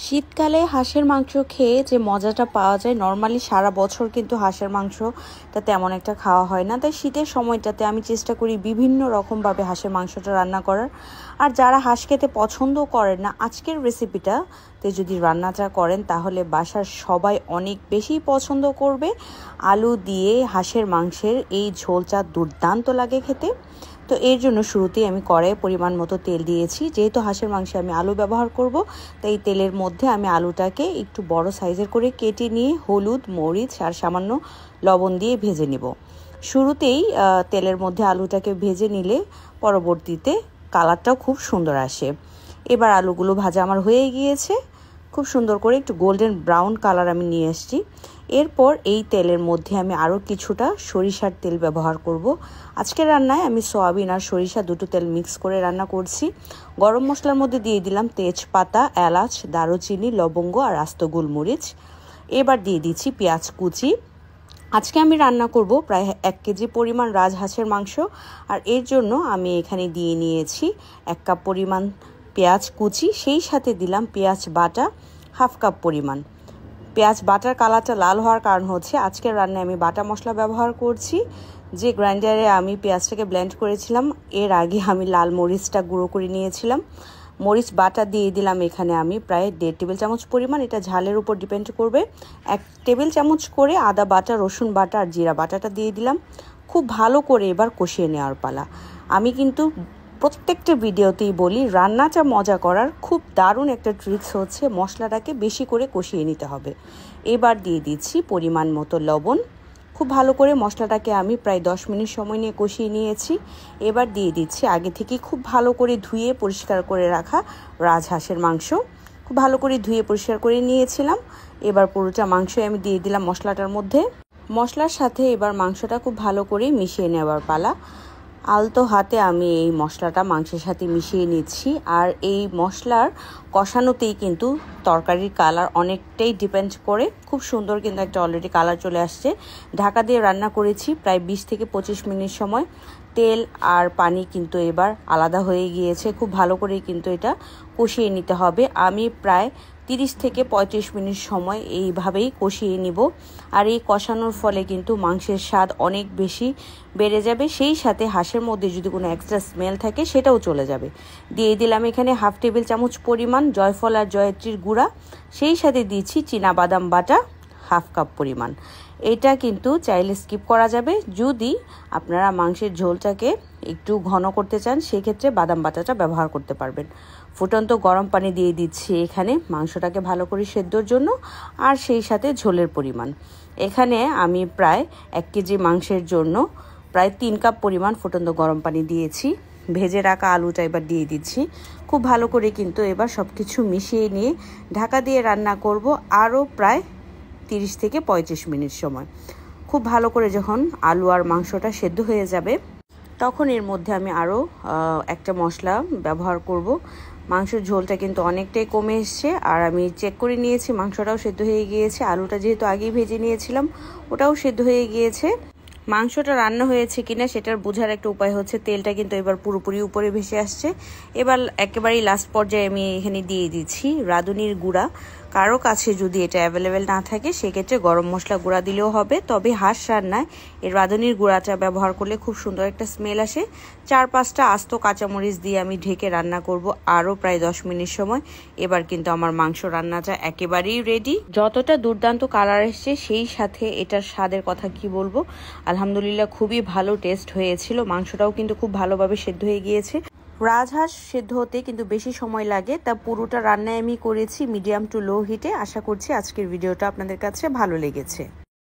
শীতকালে হাঁসের মাংস খেয়ে যে মজাটা পাওয়া যায়, নর্মালি সারা বছর কিন্তু হাঁসের মাংসটা তেমন একটা খাওয়া হয় না। তাই শীতের সময়টাতে আমি চেষ্টা করি বিভিন্ন রকমভাবে হাঁসের মাংসটা রান্না করার। আর যারা হাঁস খেতে পছন্দ করেন না, আজকের রেসিপিটাতে যদি রান্নাটা করেন তাহলে বাসার সবাই অনেক বেশি পছন্দ করবে। আলু দিয়ে হাঁসের মাংসের এই ঝোলটা দুর্দান্ত লাগে খেতে। তো এর জন্য শুরুতেই আমি কড়াইয়ে পরিমাণ মতো তেল দিয়েছি। যেহেতু হাঁসের মাংসে আমি আলু ব্যবহার করব, তাই তেলের মধ্যে আমি আলুটাকে একটু বড় সাইজের করে কেটে নিয়ে হলুদ, মরিচ আর সামান্য লবণ দিয়ে ভেজে নিব। শুরুতেই তেলের মধ্যে আলুটাকে ভেজে নিলে পরবর্তীতে কালারটাও খুব সুন্দর আসে। এবার আলুগুলো ভাজা আমার হয়ে গিয়েছে, খুব সুন্দর করে একটু গোল্ডেন ব্রাউন কালার আমি নিয়ে এসেছি। এরপর এই তেলের মধ্যে আমি আরও কিছুটা সরিষার তেল ব্যবহার করব। আজকের রান্নায় আমি সয়াবিন আর সরিষা দুটো তেল মিক্স করে রান্না করছি। গরম মশলার মধ্যে দিয়ে দিলাম তেজপাতা, এলাচ, দারুচিনি, লবঙ্গ আর আস্ত গোলমরিচ। এবার দিয়ে দিচ্ছি পেঁয়াজ কুচি। আজকে আমি রান্না করব প্রায় 1 কেজি পরিমাণ রাজহাঁসের মাংস, আর এর জন্য আমি এখানে দিয়ে নিয়েছি 1 কাপ পরিমাণ পেঁয়াজ কুচি, সেই সাথে দিলাম পেঁয়াজ বাটা 1/2 কাপ পরিমাণ। পেঁয়াজ বাটার কালারটা লাল হওয়ার কারণ হচ্ছে আজকের রান্নায় আমি বাটা মশলা ব্যবহার করছি। যে গ্রাইন্ডারে আমি পেঁয়াজটাকে ব্লেন্ড করেছিলাম, এর আগে আমি লাল মরিচটা গুঁড়ো করে নিয়েছিলাম। মরিচ বাটা দিয়ে দিলাম এখানে আমি প্রায় 1.5 টেবিল চামচ পরিমাণ। এটা ঝালের উপর ডিপেন্ড করবে। 1 টেবিল চামচ করে আদা বাটা, রসুন বাটা আর জিরা বাটাটা দিয়ে দিলাম। খুব ভালো করে এবার কষিয়ে নেওয়ার পালা। আমি কিন্তু প্রত্যেকটা ভিডিওতেই বলি, রান্নাটা মজা করার খুব দারুণ একটা ট্রিক্স হচ্ছে মশলাটাকে বেশি করে কষিয়ে নিতে হবে। এবার দিয়ে দিচ্ছি পরিমাণ মতো লবণ। খুব ভালো করে মশলাটাকে আমি প্রায় 10 মিনিট সময় নিয়ে কষিয়ে নিয়েছি। এবার দিয়ে দিচ্ছি আগে থেকে খুব ভালো করে ধুয়ে পরিষ্কার করে রাখা রাজহাঁসের মাংস। খুব ভালো করে ধুয়ে পরিষ্কার করে নিয়েছিলাম। এবার পুরোটা মাংস আমি দিয়ে দিলাম মশলাটার মধ্যে। মশলার সাথে এবার মাংসটা খুব ভালো করে মিশিয়ে নেওয়ার পালা। আলতো হাতে আমি এই মশলাটা মাংসের সাথে মিশিয়ে নিচ্ছি। আর এই মশলার কষানোতেই কিন্তু তরকারির কালার অনেকটাই ডিপেন্ড করে। খুব সুন্দর কিন্তু একটা অলরেডি কালার চলে আসছে। ঢাকা দিয়ে রান্না করেছি প্রায় 20 থেকে 25 মিনিট সময়। তেল আর পানি কিন্তু এবার আলাদা হয়ে গিয়েছে। খুব ভালো করে কিন্তু এটা কষিয়ে নিতে হবে। আমি প্রায় 30 থেকে 35 মিনিট সময় এইভাবেই কষিয়ে নিব। আর এই কষানোর ফলে কিন্তু মাংসের স্বাদ অনেক বেশি বেড়ে যাবে। সেই সাথে হাঁসের মধ্যে যদি কোনো এক্সট্রা স্মেল থাকে সেটাও চলে যাবে। দিয়ে দিলাম এখানে 1/2 টেবিল চামচ পরিমাণ জয়ফল আর জয়ত্রীর গুঁড়া, সেই সাথে দিচ্ছি চীনাবাদাম বাটা 1/2 কাপ পরিমাণ। এটা কিন্তু চাইলে স্কিপ করা যাবে। যদি আপনারা মাংসের ঝোলটাকে একটু ঘন করতে চান, সেক্ষেত্রে বাদাম বাটাটা ব্যবহার করতে পারবেন। ফুটন্ত গরম পানি দিয়ে দিচ্ছি এখানে মাংসটাকে ভালো করে সেদ্ধর জন্য, আর সেই সাথে ঝোলের পরিমাণ এখানে আমি প্রায় 1 কেজি মাংসের জন্য প্রায় 3 কাপ পরিমাণ ফুটন্ত গরম পানি দিয়েছি। ভেজে রাখা আলুটা এবার দিয়ে দিচ্ছি। খুব ভালো করে কিন্তু এবার সব কিছু মিশিয়ে নিয়ে ঢাকা দিয়ে রান্না করব আরও প্রায় 30 থেকে 35 মিনিট সময়। খুব ভালো করে যখন আলু আর মাংসটা সেদ্ধ হয়ে যাবে, তখন এর মধ্যে আমি আরও একটা মশলা ব্যবহার করব। মাংসের ঝোলটা কিন্তু অনেকটাই কমে এসছে, আর আমি চেক করে নিয়েছি মাংসটাও সেদ্ধ হয়ে গিয়েছে। আলুটা যেহেতু আগেই ভেজে নিয়েছিলাম, ওটাও সেদ্ধ হয়ে গিয়েছে। মাংসটা রান্না হয়েছে কিনা সেটার বোঝার একটা উপায় হচ্ছে তেলটা কিন্তু এবার পুরোপুরি উপরে ভেসে আসছে। এবার একেবারেই লাস্ট পর্যায়ে আমি এখানে দিয়ে দিচ্ছি রাঁধুনির গুঁড়া। কারো কাছে যদি এটা অ্যাভেলেবেল না থাকে, সেক্ষেত্রে গরম মশলা গুঁড়া দিলেও হবে। তবে হাঁস রান্নায় এই রাঁধুনির গুঁড়াটা ব্যবহার করলে খুব সুন্দর একটা স্মেল আসে। 4-5টা আস্ত কাঁচামরিচ দিয়ে আমি ঢেকে রান্না করব আরও প্রায় 10 মিনিট সময়। এবার কিন্তু আমার মাংস রান্নাটা একেবারেই রেডি। যতটা দুর্দান্ত কালার এসছে, সেই সাথে এটার স্বাদের কথা কি বলবো, আলহামদুলিল্লাহ খুবই ভালো টেস্ট হয়েছিল। মাংসটাও কিন্তু খুব ভালোভাবে সেদ্ধ হয়ে গিয়েছে। রাজহাঁস সেদ্ধ হতে কিন্তু বেশি সময় লাগে। তা পুরোটা রান্নায় আমি করেছি মিডিয়াম টু লো হিটে। আশা করছি আজকের ভিডিওটা আপনাদের কাছে ভালো লেগেছে।